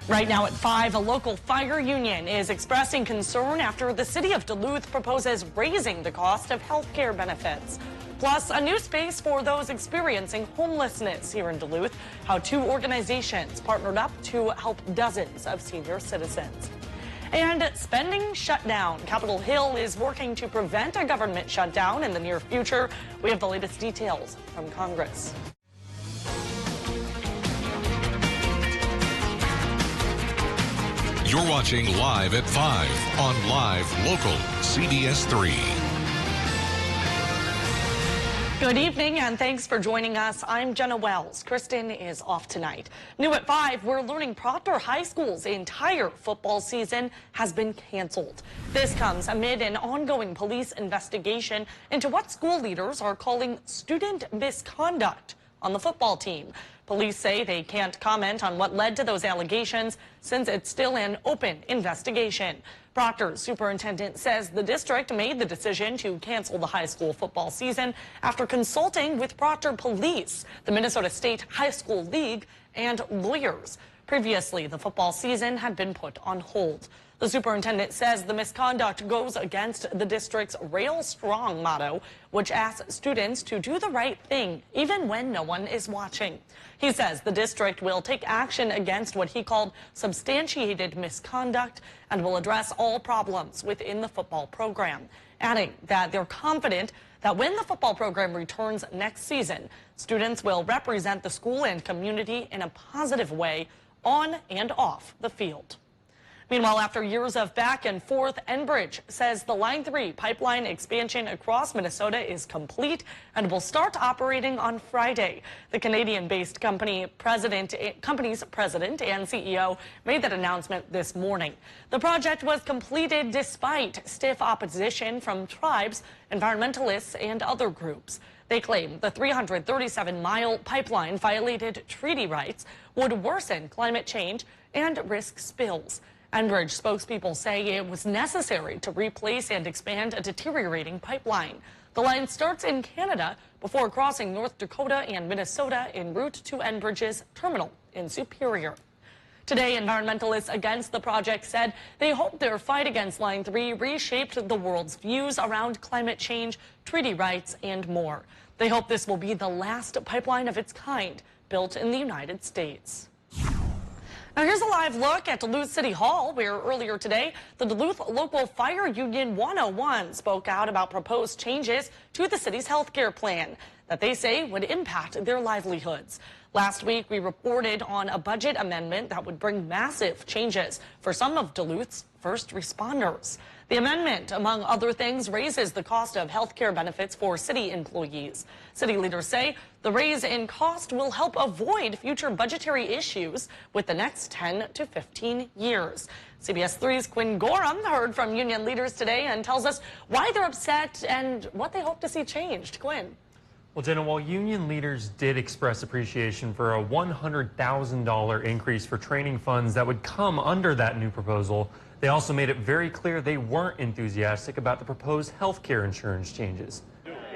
Right now at 5, a local fire union is expressing concern after the city of Duluth proposes raising the cost of health care benefits. Plus, a new space for those experiencing homelessness here in Duluth, how 2 organizations partnered up to help dozens of senior citizens. And spending shutdown. Capitol Hill is working to prevent a government shutdown in the near future. We have the latest details from Congress. You're watching Live at 5 on Live Local CBS3. Good evening and thanks for joining us. I'm Jenna Wells. Kristen is off tonight. New at 5, we're learning Proctor High School's entire football season has been canceled. This comes amid an ongoing police investigation into what school leaders are calling student misconduct on the football team. Police say they can't comment on what led to those allegations since it's still an open investigation. Proctor's superintendent says the district made the decision to cancel the high school football season after consulting with Proctor Police, the Minnesota State High School League, and lawyers. Previously, the football season had been put on hold. The superintendent says the misconduct goes against the district's Rail Strong motto, which asks students to do the right thing even when no one is watching. He says the district will take action against what he called substantiated misconduct and will address all problems within the football program, adding that they're confident that when the football program returns next season, students will represent the school and community in a positive way on and off the field. Meanwhile, after years of back and forth, Enbridge says the Line 3 pipeline expansion across Minnesota is complete and will start operating on Friday. The Canadian-based company's president and CEO made that announcement this morning. The project was completed despite stiff opposition from tribes, environmentalists, and other groups. They claim the 337-mile pipeline violated treaty rights, would worsen climate change, and risk spills. Enbridge spokespeople say it was necessary to replace and expand a deteriorating pipeline. The line starts in Canada before crossing North Dakota and Minnesota en route to Enbridge's terminal in Superior. Today, environmentalists against the project said they hope their fight against Line 3 reshaped the world's views around climate change, treaty rights, and more. They hope this will be the last pipeline of its kind built in the United States. Now here's a live look at Duluth City Hall, where earlier today, the Duluth Local Fire Union 101 spoke out about proposed changes to the city's health care plan that they say would impact their livelihoods. Last week, we reported on a budget amendment that would bring massive changes for some of Duluth's first responders. The amendment, among other things, raises the cost of health care benefits for city employees. City leaders say the raise in cost will help avoid future budgetary issues with the next 10 to 15 years. CBS3's Quinn Gorham heard from union leaders today and tells us why they're upset and what they hope to see changed. Quinn. Well, Jenna, while union leaders did express appreciation for a $100,000 increase for training funds that would come under that new proposal, they also made it very clear they weren't enthusiastic about the proposed health care insurance changes.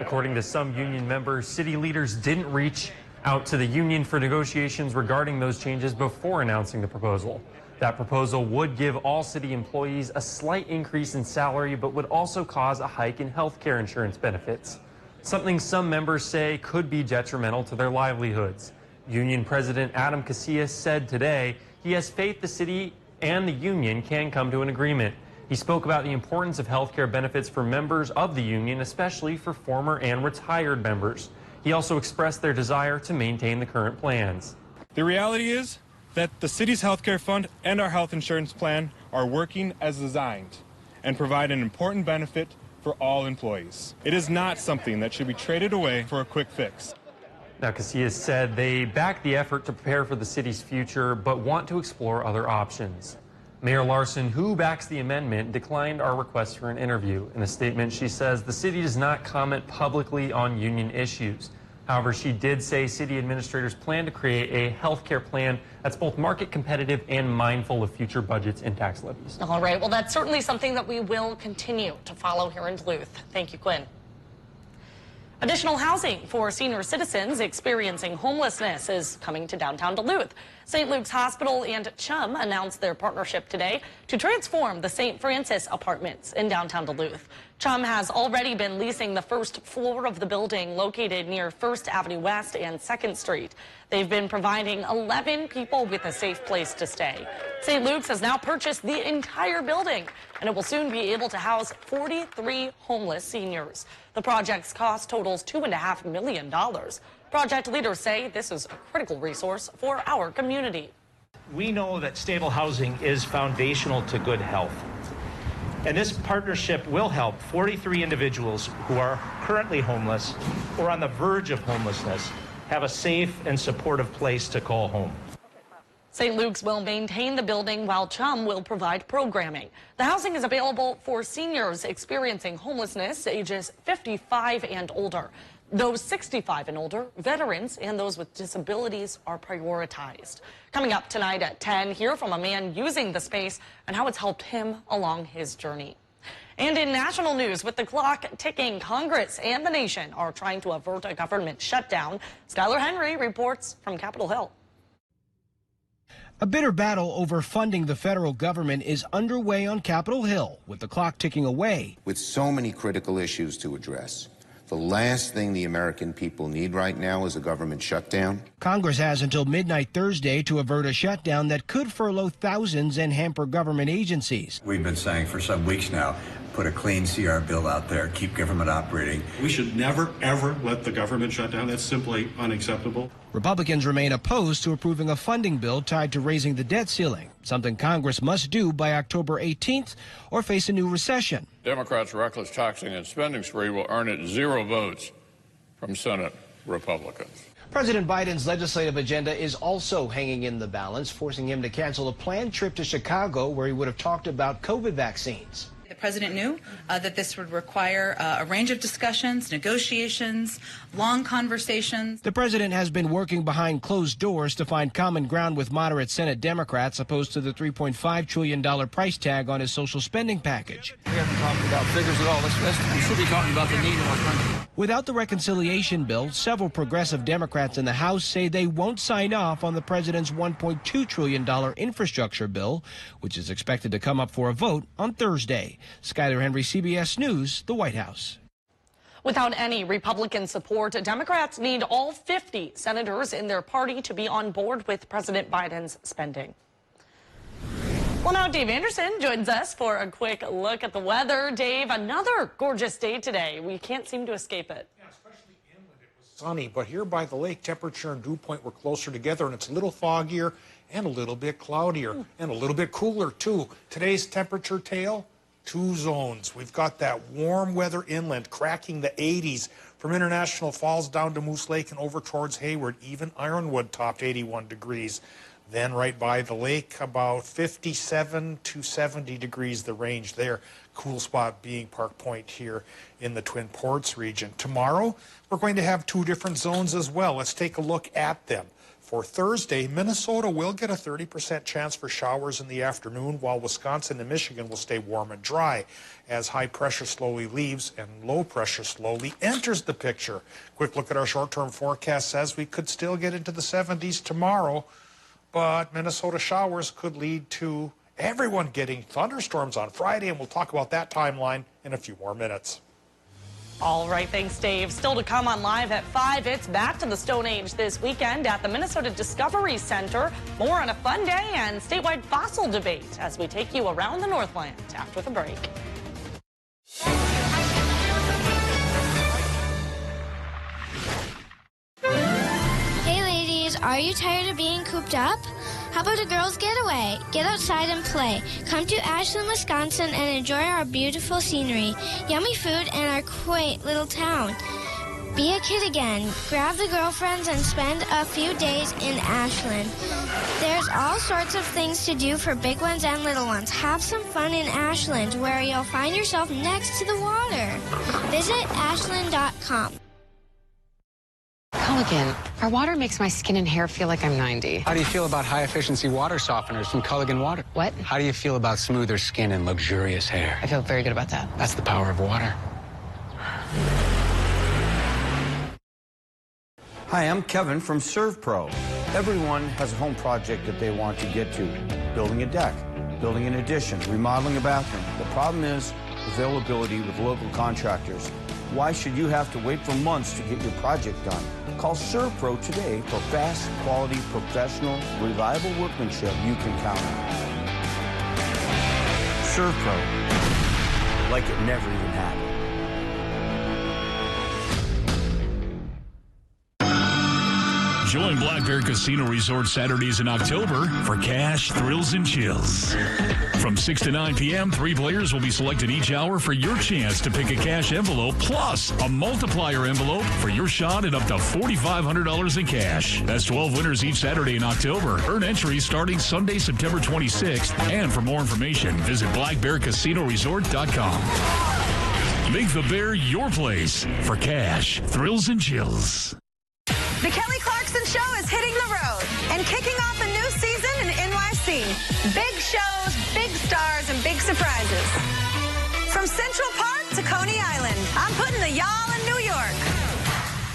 According to some union members, city leaders didn't reach out to the union for negotiations regarding those changes before announcing the proposal. That proposal would give all city employees a slight increase in salary, but would also cause a hike in health care insurance benefits, something some members say could be detrimental to their livelihoods. Union President Adam Casillas said today he has faith the city and the union can come to an agreement. He spoke about the importance of health care benefits for members of the union, especially for former and retired members. He also expressed their desire to maintain the current plans. The reality is that the city's health care fund and our health insurance plan are working as designed and provide an important benefit for all employees. It is not something that should be traded away for a quick fix. Now, Casillas said they back the effort to prepare for the city's future, but want to explore other options. Mayor Larson, who backs the amendment, declined our request for an interview. In a statement, she says the city does not comment publicly on union issues. However, she did say city administrators plan to create a health care plan that's both market competitive and mindful of future budgets and tax levies. All right. Well, that's certainly something that we will continue to follow here in Duluth. Thank you, Quinn. Additional housing for senior citizens experiencing homelessness is coming to downtown Duluth. St. Luke's Hospital and Chum announced their partnership today to transform the St. Francis Apartments in downtown Duluth. Chum has already been leasing the first floor of the building located near 1st Avenue West and 2nd Street. They've been providing 11 people with a safe place to stay. St. Luke's has now purchased the entire building, and it will soon be able to house 43 homeless seniors. The project's cost totals $2.5 million. Project leaders say this is a critical resource for our community. We know that stable housing is foundational to good health. And this partnership will help 43 individuals who are currently homeless or on the verge of homelessness have a safe and supportive place to call home. St. Luke's will maintain the building while Chum will provide programming. The housing is available for seniors experiencing homelessness ages 55 and older. Those 65 and older, veterans, and those with disabilities are prioritized. Coming up tonight at 10, hear from a man using the space and how it's helped him along his journey. And in national news, with the clock ticking, Congress and the nation are trying to avert a government shutdown. Skylar Henry reports from Capitol Hill. A bitter battle over funding the federal government is underway on Capitol Hill, with the clock ticking away. With so many critical issues to address, the last thing the American people need right now is a government shutdown. Congress has until midnight Thursday to avert a shutdown that could furlough thousands and hamper government agencies. We've been saying for some weeks now, put a clean CR bill out there, keep government operating. We should never, ever let the government shut down. That's simply unacceptable. Republicans remain opposed to approving a funding bill tied to raising the debt ceiling, something Congress must do by October 18th or face a new recession. Democrats' reckless taxing and spending spree will earn it 0 votes from Senate Republicans. President Biden's legislative agenda is also hanging in the balance, forcing him to cancel a planned trip to Chicago where he would have talked about COVID vaccines. The president knew that this would require a range of discussions, negotiations, long conversations. The president has been working behind closed doors to find common ground with moderate Senate Democrats opposed to the $3.5 trillion price tag on his social spending package. We haven't talked about figures at all. We should be talking about the need of our country. Without the reconciliation bill, several progressive Democrats in the House say they won't sign off on the president's $1.2 trillion infrastructure bill, which is expected to come up for a vote on Thursday. Skylar Henry, CBS News, the White House. Without any Republican support, Democrats need all 50 senators in their party to be on board with President Biden's spending. Well, now Dave Anderson joins us for a quick look at the weather. Dave, another gorgeous day today. We can't seem to escape it. Yeah, especially inland. It was sunny, but here by the lake, temperature and dew point were closer together, and it's a little foggier and a little bit cloudier and a little bit cooler, too. Today's temperature tale, 2 zones. We've got that warm weather inland cracking the 80s from International Falls down to Moose Lake and over towards Hayward. Even Ironwood topped 81 degrees. Then right by the lake, about 57 to 70 degrees, the range there. Cool spot being Park Point here in the Twin Ports region. Tomorrow, we're going to have 2 different zones as well. Let's take a look at them. For Thursday, Minnesota will get a 30% chance for showers in the afternoon, while Wisconsin and Michigan will stay warm and dry as high pressure slowly leaves and low pressure slowly enters the picture. Quick look at our short-term forecast says we could still get into the 70s tomorrow, but Minnesota showers could lead to everyone getting thunderstorms on Friday, and we'll talk about that timeline in a few more minutes. All right, thanks, Dave. Still to come on Live at 5, it's back to the Stone Age this weekend at the Minnesota Discovery Center. More on a fun day and statewide fossil debate as we take you around the Northland after the break. Hey, ladies, are you tired of being cooped up? How about a girls' getaway? Get outside and play. Come to Ashland, Wisconsin and enjoy our beautiful scenery, yummy food, and our quaint little town. Be a kid again. Grab the girlfriends and spend a few days in Ashland. There's all sorts of things to do for big ones and little ones. Have some fun in Ashland, where you'll find yourself next to the water. Visit ashland.com. Culligan. Our water makes my skin and hair feel like I'm 90. How do you feel about high-efficiency water softeners from Culligan Water? What? How do you feel about smoother skin and luxurious hair? I feel very good about that. That's the power of water. Hi, I'm Kevin from ServPro. Everyone has a home project that they want to get to. Building a deck, building an addition, remodeling a bathroom. The problem is availability with local contractors. Why should you have to wait for months to get your project done? Call ServPro today for fast, quality, professional, reliable workmanship you can count on. ServPro, like it never even happened. Join Black Bear Casino Resort Saturdays in October for cash, thrills, and chills. From 6 to 9 p.m., 3 players will be selected each hour for your chance to pick a cash envelope plus a multiplier envelope for your shot at up to $4,500 in cash. That's 12 winners each Saturday in October. Earn entries starting Sunday, September 26th. And for more information, visit blackbearcasinoresort.com. Make the Bear your place for cash, thrills, and chills. The Kelly Clarkson Show is hitting the road and kicking off a new season in NYC. Big shows, big stars, and big surprises. From Central Park to Coney Island, I'm putting the y'all in New York.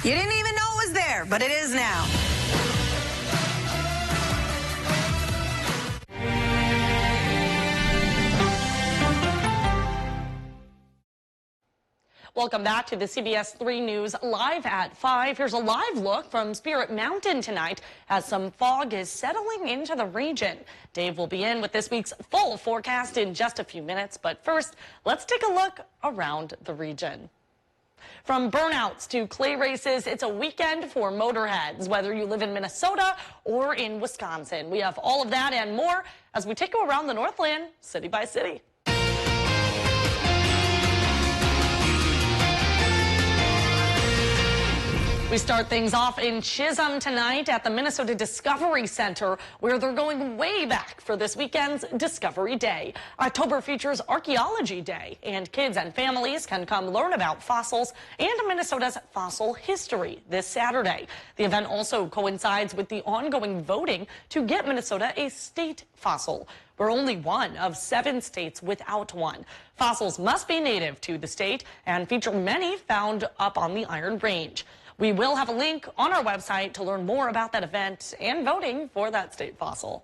You didn't even know it was there, but it is now. Welcome back to the CBS3 News Live at 5. Here's a live look from Spirit Mountain tonight as some fog is settling into the region. Dave will be in with this week's full forecast in just a few minutes. But first, let's take a look around the region. From burnouts to clay races, it's a weekend for motorheads, whether you live in Minnesota or in Wisconsin. We have all of that and more as we take you around the Northland, city by city. We start things off in Chisholm tonight at the Minnesota Discovery Center, where they're going way back for this weekend's Discovery Day. October features Archaeology Day, and kids and families can come learn about fossils and Minnesota's fossil history this Saturday. The event also coincides with the ongoing voting to get Minnesota a state fossil. We're only one of 7 states without one. Fossils must be native to the state and feature many found up on the Iron Range. We will have a link on our website to learn more about that event and voting for that state fossil.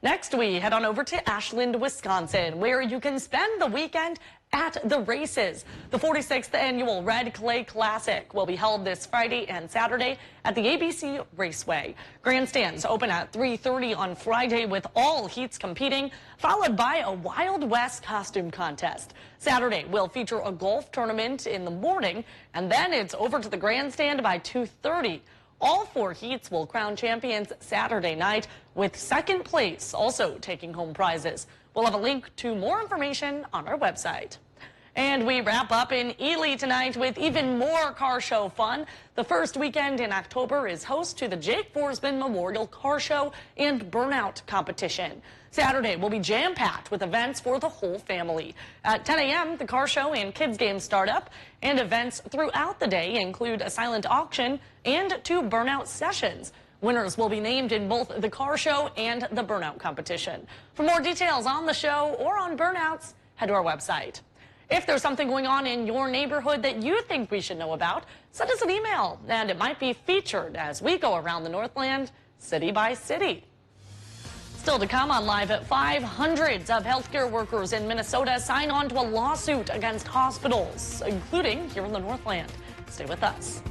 Next, we head on over to Ashland, Wisconsin, where you can spend the weekend at the races. The 46th annual Red Clay Classic will be held this Friday and Saturday at the ABC Raceway. Grandstands open at 3:30 on Friday with all heats competing, followed by a Wild West costume contest. Saturday will feature a golf tournament in the morning, and then it's over to the grandstand by 2:30. All 4 heats will crown champions Saturday night, with second place also taking home prizes. We'll have a link to more information on our website. And we wrap up in Ely tonight with even more car show fun. The first weekend in October is host to the Jake Forsman Memorial Car Show and Burnout Competition. Saturday will be jam-packed with events for the whole family. At 10 a.m., the car show and kids games start up, and events throughout the day include a silent auction and 2 burnout sessions. Winners will be named in both the car show and the burnout competition. For more details on the show or on burnouts, head to our website. If there's something going on in your neighborhood that you think we should know about, send us an email, and it might be featured as we go around the Northland, city by city. Still to come on Live at 5, hundreds of healthcare workers in Minnesota sign on to a lawsuit against hospitals, including here in the Northland. Stay with us.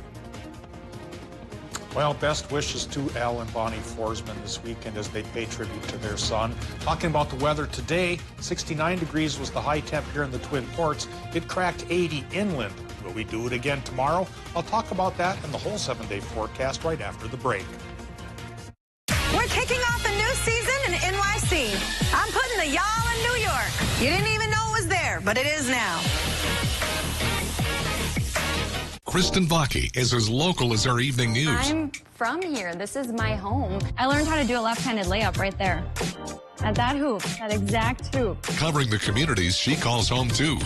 Well, best wishes to Al and Bonnie Forsman this weekend as they pay tribute to their son. Talking about the weather today, 69 degrees was the high temp here in the Twin Ports. It cracked 80 inland. Will we do it again tomorrow? I'll talk about that and the whole 7-day forecast right after the break. We're kicking off a new season in NYC. I'm putting the y'all in New York. You didn't even know it was there, but it is now. Kristen Bakke is as local as our evening news. I'm from here. This is my home. I learned how to do a left-handed layup right there. At that hoop, that exact hoop. Covering the communities she calls home too.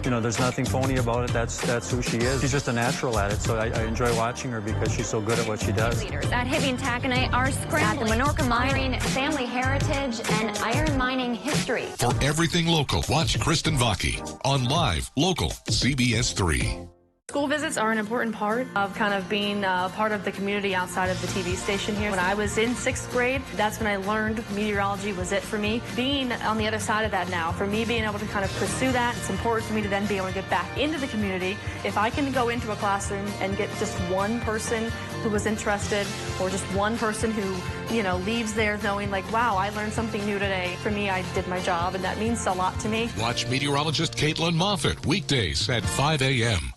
You know, there's nothing phony about it. That's who she is. She's just a natural at it, so I enjoy watching her because she's so good at what she does. Leaders at Hibbing Taconite are scrambling, Menorca mining, family heritage, and iron mining history. For everything local, watch Kristen Bakke on Live Local CBS3. School visits are an important part of kind of being part of the community outside of the TV station here. When I was in 6th grade, that's when I learned meteorology was it for me. Being on the other side of that now, for me being able to kind of pursue that, it's important for me to then be able to get back into the community. If I can go into a classroom and get just one person who was interested, or just one person who, you know, leaves there knowing like, wow, I learned something new today. For me, I did my job, and that means a lot to me. Watch meteorologist Caitlin Moffitt weekdays at 5 a.m.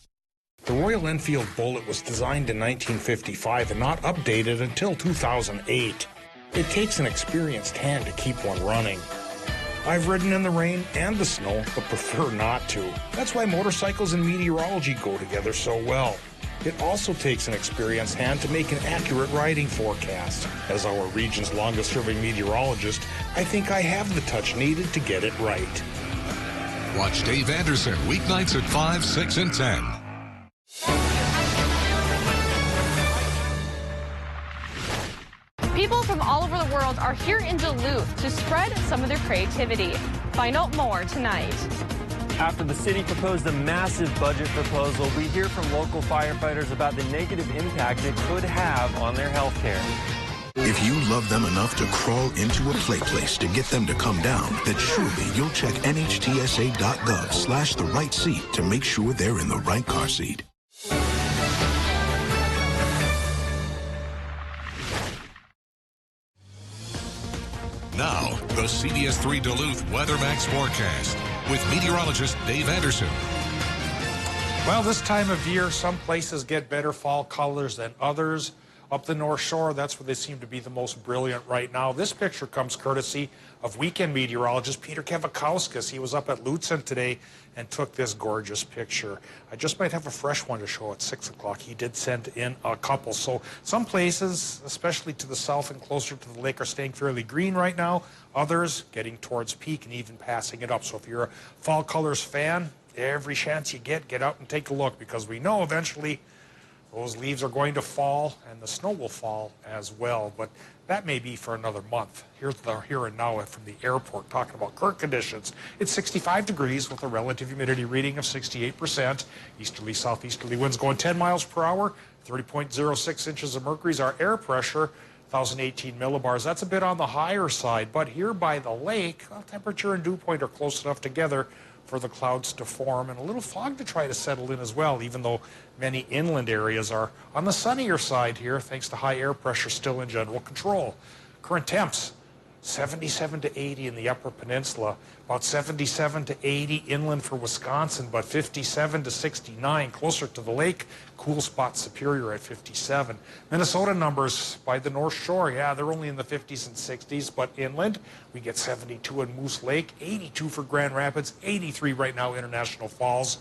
The Royal Enfield Bullet was designed in 1955 and not updated until 2008. It takes an experienced hand to keep one running. I've ridden in the rain and the snow, but prefer not to. That's why motorcycles and meteorology go together so well. It also takes an experienced hand to make an accurate riding forecast. As our region's longest-serving meteorologist, I think I have the touch needed to get it right. Watch Dave Anderson weeknights at 5, 6, and 10. People from all over the world are here in Duluth to spread some of their creativity. Find out more tonight. After the city proposed a massive budget proposal, we hear from local firefighters about the negative impact it could have on their health care. If you love them enough to crawl into a play place to get them to come down, then surely you'll check nhtsa.gov/the right seat to make sure they're in the right car seat. Now, the CBS3 Duluth WeatherMax forecast with meteorologist Dave Anderson. Well, this time of year, some places get better fall colors than others. Up the North Shore, that's where they seem to be the most brilliant right now. This picture comes courtesy of weekend meteorologist Peter Kevakauskas. He was up at Lutzen today and took this gorgeous picture. I just might have a fresh one to show at 6 o'clock. He did send in a couple. So some places, especially to the south and closer to the lake, are staying fairly green right now. Others getting towards peak and even passing it up. So if you're a fall colors fan, every chance you get out and take a look, because we know eventually those leaves are going to fall, and the snow will fall as well, but that may be for another month. Here's the here and now from the airport, talking about current conditions. It's 65 degrees with a relative humidity reading of 68%. Easterly, southeasterly winds going 10 miles per hour. 30.06 inches of mercury is our air pressure. 1,018 millibars. That's a bit on the higher side, but here by the lake, well, temperature and dew point are close enough together for the clouds to form, and a little fog to try to settle in as well, even though many inland areas are on the sunnier side here, thanks to high air pressure still in general control. Current temps, 77 to 80 in the Upper Peninsula, about 77 to 80 inland for Wisconsin, but 57 to 69 closer to the lake. Cool spot Superior at 57. Minnesota numbers by the North Shore, yeah, they're only in the 50s and 60s, but inland we get 72 in Moose Lake, 82 for Grand Rapids, 83 right now International Falls.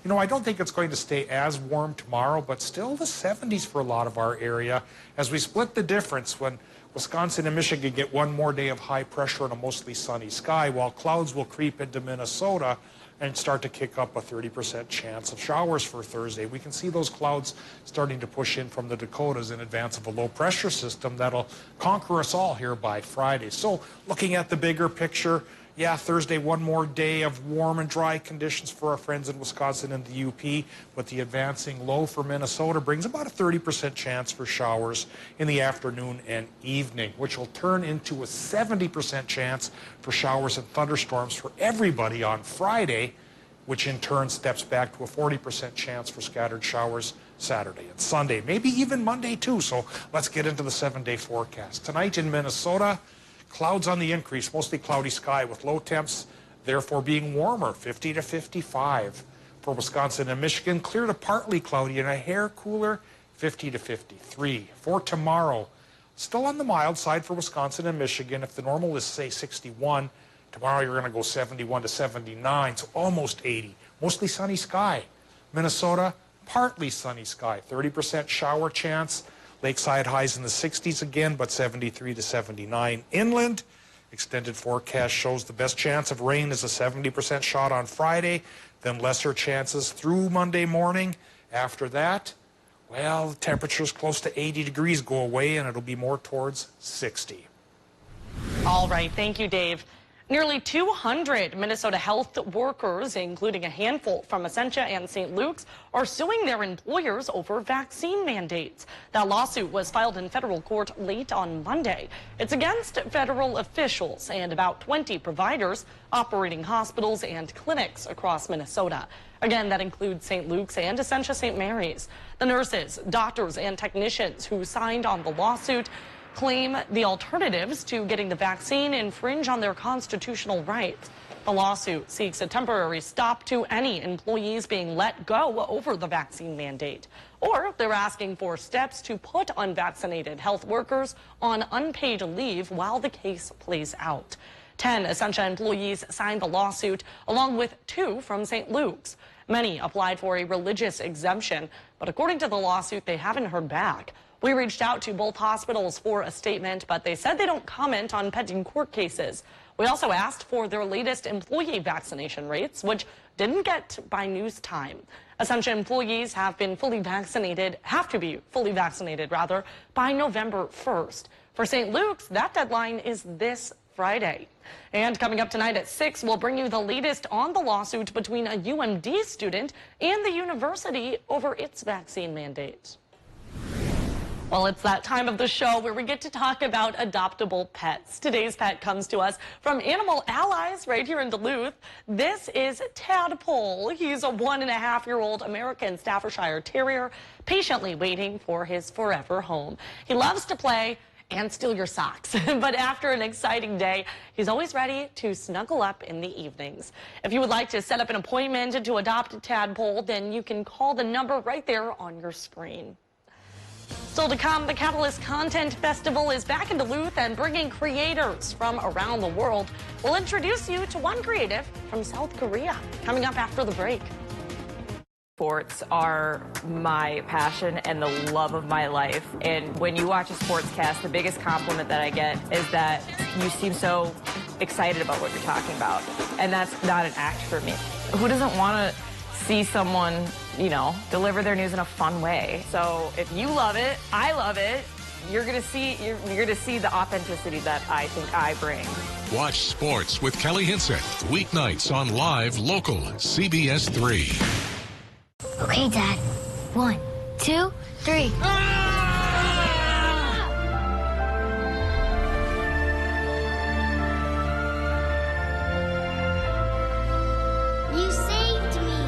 You know, I don't think it's going to stay as warm tomorrow, but still the 70s for a lot of our area as we split the difference when Wisconsin and Michigan get one more day of high pressure and a mostly sunny sky, while clouds will creep into Minnesota and start to kick up a 30% chance of showers for Thursday. We can see those clouds starting to push in from the Dakotas in advance of a low pressure system that'll conquer us all here by Friday. So looking at the bigger picture, yeah, Thursday, one more day of warm and dry conditions for our friends in Wisconsin and the UP, but the advancing low for Minnesota brings about a 30% chance for showers in the afternoon and evening, which will turn into a 70% chance for showers and thunderstorms for everybody on Friday, which in turn steps back to a 40% chance for scattered showers Saturday and Sunday, maybe even Monday too. So let's get into the 7-day forecast. Tonight in Minnesota, clouds on the increase, mostly cloudy sky with low temps, therefore being warmer, 50 to 55. For Wisconsin and Michigan, clear to partly cloudy and a hair cooler, 50 to 53. For tomorrow, still on the mild side for Wisconsin and Michigan. If the normal is, say, 61, tomorrow you're going to go 71 to 79, so almost 80. Mostly sunny sky. Minnesota, partly sunny sky, 30% shower chance. Lakeside highs in the 60s again, but 73 to 79. Inland, extended forecast shows the best chance of rain is a 70% shot on Friday, then lesser chances through Monday morning. After that, well, temperatures close to 80 degrees go away, and it'll be more towards 60. All right, thank you, Dave. Nearly 200 Minnesota health workers, including a handful from Essentia and St. Luke's, are suing their employers over vaccine mandates. That lawsuit was filed in federal court late on Monday. It's against federal officials and about 20 providers operating hospitals and clinics across Minnesota. Again, that includes St. Luke's and Essentia St. Mary's. The nurses, doctors, and technicians who signed on the lawsuit claim the alternatives to getting the vaccine infringe on their constitutional rights. The lawsuit seeks a temporary stop to any employees being let go over the vaccine mandate. Or they're asking for steps to put unvaccinated health workers on unpaid leave while the case plays out. 10 Essentia employees signed the lawsuit, along with 2 from St. Luke's. Many applied for a religious exemption, but according to the lawsuit, they haven't heard back. We reached out to both hospitals for a statement, but they said they don't comment on pending court cases. We also asked for their latest employee vaccination rates, which didn't get by news time. Essentia employees have to be fully vaccinated by November 1st. For St. Luke's, that deadline is this Friday. And coming up tonight at 6, we'll bring you the latest on the lawsuit between a UMD student and the university over its vaccine mandate. Well, it's that time of the show where we get to talk about adoptable pets. Today's pet comes to us from Animal Allies right here in Duluth. This is Tadpole. He's a 1.5-year-old American Staffordshire Terrier, patiently waiting for his forever home. He loves to play and steal your socks. But after an exciting day, he's always ready to snuggle up in the evenings. If you would like to set up an appointment to adopt a Tadpole, then you can call the number right there on your screen. Still to come, the Catalyst Content Festival is back in Duluth and bringing creators from around the world. We'll introduce you to one creative from South Korea, coming up after the break. Sports are my passion and the love of my life. And when you watch a sportscast, the biggest compliment that I get is that you seem so excited about what you're talking about. And that's not an act for me. Who doesn't want to see someone, deliver their news in a fun way? So if you love it, I love it. You're gonna see the authenticity that I think I bring. Watch Sports with Kelly Hinsett, weeknights on Live Local CBS3. Okay, Dad. 1, 2, 3. You saved me.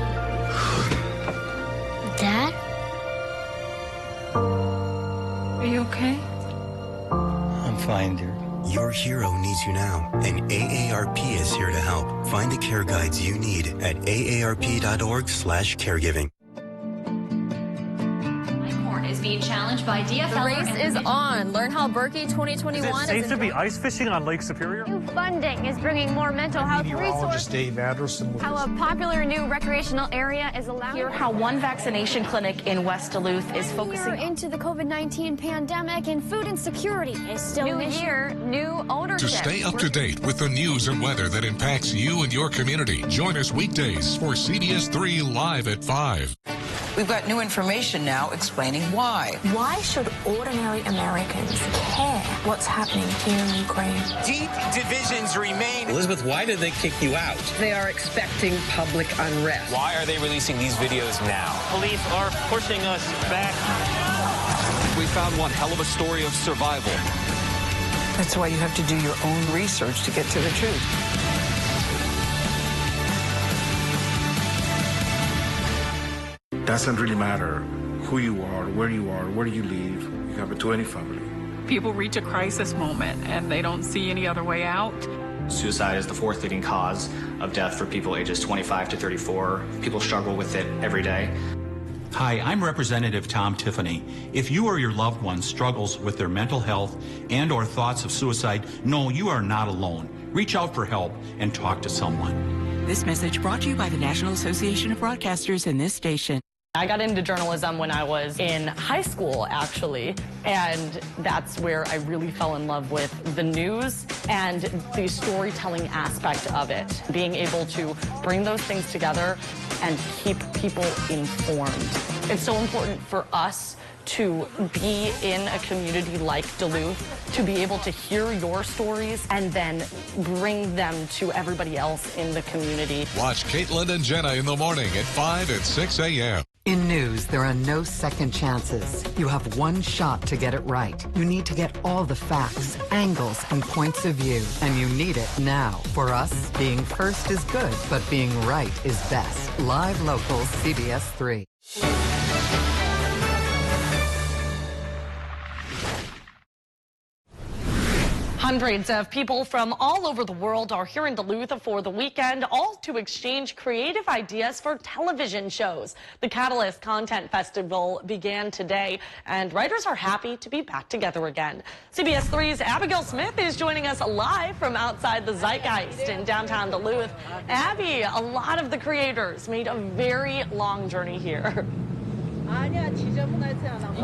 Dad? Are you okay? I'm fine, dear. Your hero needs you now, and AARP is here to help. Find the care guides you need at aarp.org/caregiving. Is being challenged by DFL. The race is on. Learn how Berkey 2021 is safe to be ice fishing on Lake Superior? New funding is bringing more mental health resources. Dave Anderson. How a popular new recreational area is allowed. Hear how one vaccination clinic in West Duluth is focusing into the COVID-19 pandemic, and food insecurity is still new year, new ownership. To stay up to date with the news and weather that impacts you and your community, join us weekdays for CBS3 Live at 5. We've got new information now explaining why. Why should ordinary Americans care what's happening here in Ukraine? Deep divisions remain. Elizabeth, why did they kick you out? They are expecting public unrest. Why are they releasing these videos now? Police are pushing us back. We found one hell of a story of survival. That's why you have to do your own research to get to the truth. Doesn't really matter who you are, where you live, you have to any family. People reach a crisis moment and they don't see any other way out. Suicide is the 4th leading cause of death for people ages 25 to 34. People struggle with it every day. Hi, I'm Representative Tom Tiffany. If you or your loved one struggles with their mental health and or thoughts of suicide, no, you are not alone. Reach out for help and talk to someone. This message brought to you by the National Association of Broadcasters and this station. I got into journalism when I was in high school, actually, and that's where I really fell in love with the news and the storytelling aspect of it, being able to bring those things together and keep people informed. It's so important for us to be in a community like Duluth, to be able to hear your stories and then bring them to everybody else in the community. Watch Caitlin and Jenna in the morning at 5 and 6 a.m. In news, there are no second chances. You have one shot to get it right. You need to get all the facts, angles, and points of view. And you need it now. For us, being first is good, but being right is best. Live local CBS3. Hundreds of people from all over the world are here in Duluth for the weekend, all to exchange creative ideas for television shows. The Catalyst Content Festival began today, and writers are happy to be back together again. CBS 3's Abigail Smith is joining us live from outside the Zeitgeist in downtown Duluth. Abby, a lot of the creators made a very long journey here.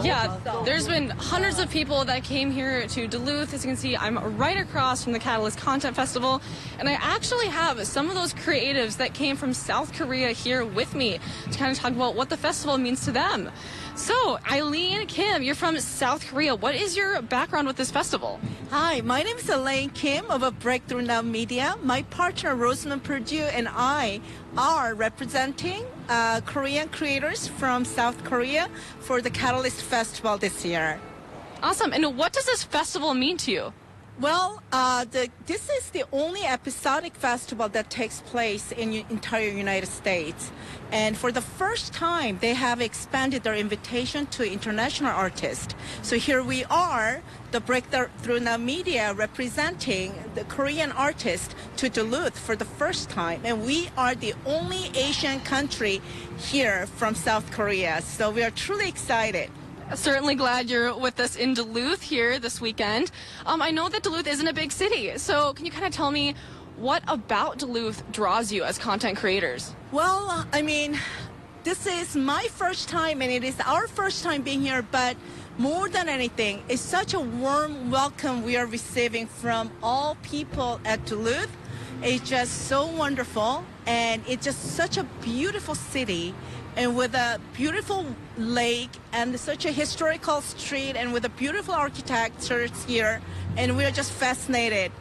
Yeah, there's been hundreds of people that came here to Duluth. As you can see, I'm right across from the Catalyst Content Festival, and I actually have some of those creatives that came from South Korea here with me to kind of talk about what the festival means to them. So, Eileen Kim, you're from South Korea. What is your background with this festival? Hi, my name is Elaine Kim of Breakthrough Now Media. My partner Rosamund Purdue and I are representing Korean creators from South Korea for the Catalyst Festival this year. Awesome. And what does this festival mean to you? Well, this is the only episodic festival that takes place in the entire United States. And for the first time, they have expanded their invitation to international artists. So here we are, the Breakthrough Now Media, representing the Korean artists to Duluth for the first time. And we are the only Asian country here from South Korea. So we are truly excited. Certainly glad you're with us in Duluth here this weekend. I know that Duluth isn't a big city, so can you kind of tell me what about Duluth draws you as content creators? Well, I mean, this is my first time and it is our first time being here, but more than anything, it's such a warm welcome we are receiving from all people at Duluth. It's just so wonderful, and it's just such a beautiful city. And with a beautiful lake and such a historical street and with a beautiful architecture here, and we're just fascinated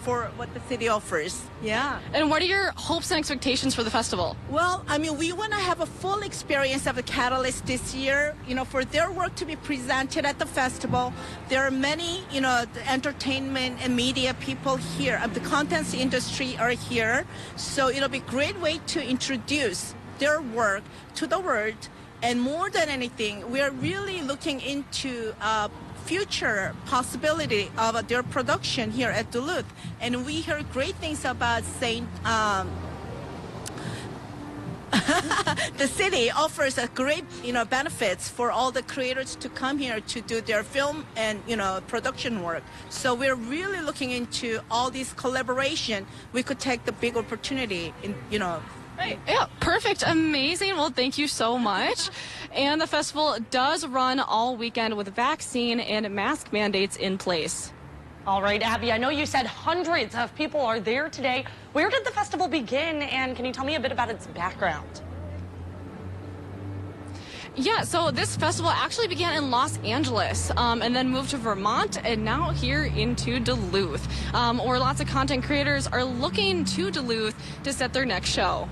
for what the city offers. Yeah. And what are your hopes and expectations for the festival? Well, I mean, we want to have a full experience of the Catalyst this year, for their work to be presented at the festival. There are many, the entertainment and media people here, the contents industry are here. So it'll be a great way to introduce their work to the world, and more than anything, we are really looking into future possibility of their production here at Duluth, and we hear great things about saying the city offers a great benefits for all the creators to come here to do their film and production work. So we're really looking into all these collaboration. We could take the big opportunity in Right. Yeah, perfect. Amazing. Well, thank you so much. And the festival does run all weekend with vaccine and mask mandates in place. All right, Abby, I know you said hundreds of people are there today. Where did the festival begin, and can you tell me a bit about its background? Yeah, so this festival actually began in Los Angeles and then moved to Vermont and now here into Duluth, where lots of content creators are looking to Duluth to set their next show.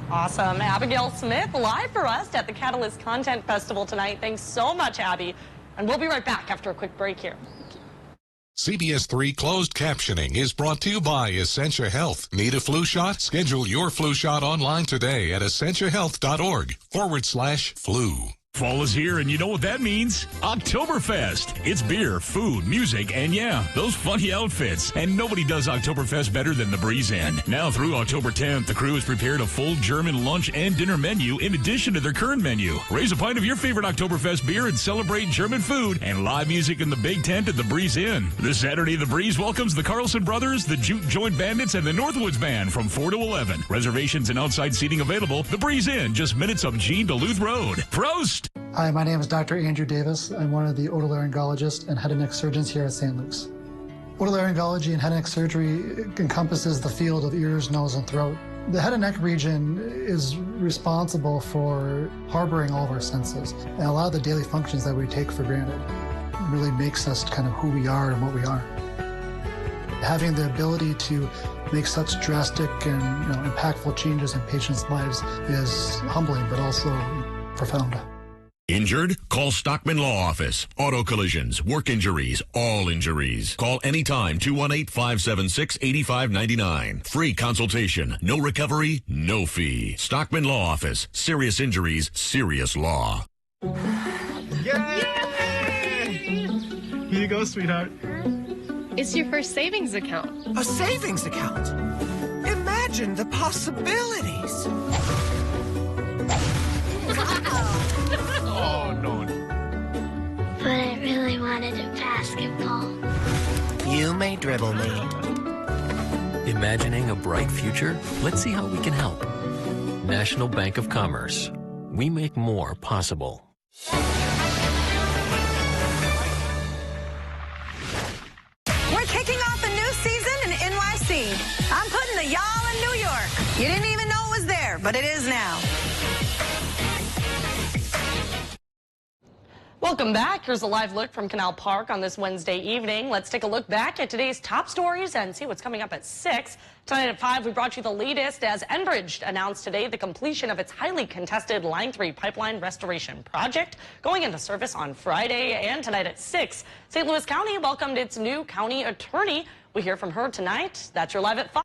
Awesome. Abigail Smith live for us at the Catalyst Content Festival tonight. Thanks so much, Abby. And we'll be right back after a quick break here. CBS 3 closed captioning is brought to you by Essentia Health. Need a flu shot? Schedule your flu shot online today at essentiahealth.org/flu. Fall is here, and you know what that means. Oktoberfest. It's beer, food, music, and yeah, those funny outfits. And nobody does Oktoberfest better than the Breeze Inn. Now through October 10th, the crew has prepared a full German lunch and dinner menu in addition to their current menu. Raise a pint of your favorite Oktoberfest beer and celebrate German food and live music in the big tent at the Breeze Inn. This Saturday, the Breeze welcomes the Carlson Brothers, the Jute Joint Bandits, and the Northwoods Band from 4 to 11. Reservations and outside seating available. The Breeze Inn, just minutes up Gene Duluth Road. Prost! Hi, my name is Dr. Andrew Davis. I'm one of the otolaryngologists and head and neck surgeons here at St. Luke's. Otolaryngology and head and neck surgery encompasses the field of ears, nose, and throat. The head and neck region is responsible for harboring all of our senses, and a lot of the daily functions that we take for granted really makes us kind of who we are and what we are. Having the ability to make such drastic and impactful changes in patients' lives is humbling, but also profound. Injured? Call Stockman Law Office. Auto collisions, work injuries, all injuries. Call anytime, 218-576-8599. Free consultation, no recovery, no fee. Stockman Law Office. Serious injuries, serious law. Yay! Here you go, sweetheart. It's your first savings account. A savings account? Imagine the possibilities. Oh, no. But I really wanted a basketball. You may dribble me. Imagining a bright future? Let's see how we can help. National Bank of Commerce. We make more possible. We're kicking off a new season in NYC. I'm putting the y'all in New York. You didn't even know it was there, but it is now. Welcome back. Here's a live look from Canal Park on this Wednesday evening. Let's take a look back at today's top stories and see what's coming up at 6. Tonight at 5, we brought you the latest as Enbridge announced today the completion of its highly contested Line 3 pipeline restoration project going into service on Friday. And tonight at 6, St. Louis County welcomed its new county attorney. We hear from her tonight. That's your Live at 5.